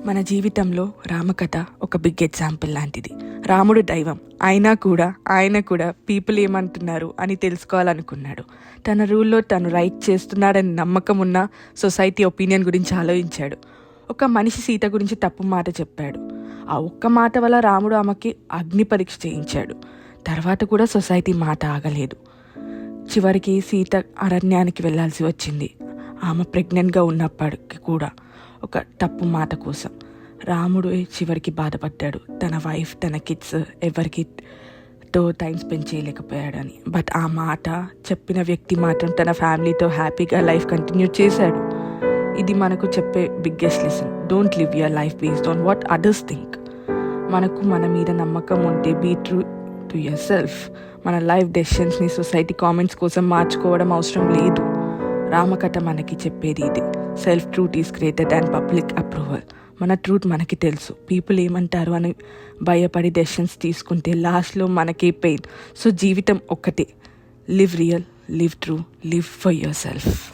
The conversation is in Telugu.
మన జీవితంలో రామకథ ఒక బిగ్ ఎగ్జాంపుల్ లాంటిది. రాముడు దైవం అయినా కూడా ఆయన కూడా పీపుల్ ఏమంటున్నారు అని తెలుసుకోవాలనుకున్నాడు. తన రూల్లో తను రైట్ చేస్తున్నాడని నమ్మకం ఉన్న సొసైటీ ఒపీనియన్ గురించి ఆలోచించాడు. ఒక మనిషి సీత గురించి తప్పు మాట చెప్పాడు. ఆ ఒక్క మాట వల్ల రాముడు ఆమెకి అగ్ని పరీక్ష చేయించాడు. తర్వాత కూడా సొసైటీ మాట ఆగలేదు. చివరికి సీత అరణ్యానికి వెళ్ళాల్సి వచ్చింది. ఆమె ప్రెగ్నెంట్గా ఉన్నప్పటికీ కూడా ఒక తప్పు మాట కోసం రాముడు చివరికి బాధపడ్డాడు. తన వైఫ్, తన కిడ్స్ ఎవరికితో టైం స్పెండ్ చేయలేకపోయాడని. బట్ ఆ మాట చెప్పిన వ్యక్తి మాత్రం తన ఫ్యామిలీతో హ్యాపీగా లైఫ్ కంటిన్యూ చేశాడు. ఇది మనకు చెప్పే biggest lesson. Don't live your life based on what others think. మనకు మన మీద నమ్మకం ఉంటే be true to yourself. మన లైఫ్ డెసిషన్స్ని సొసైటీ కామెంట్స్ కోసం మార్చుకోవడం అవసరం లేదు. రామకథ మనకి చెప్పేది ఇది. Self truth is greater than public approval. మన ట్రూత్ మనకి తెలుసు. పీపుల్ ఏమంటారు అని భయపడి డెసిషన్స్ తీసుకుంటే లాస్ట్లో మనకే పెయిన్. సో జీవితం ఒక్కటే. Live real, live true, live for your self.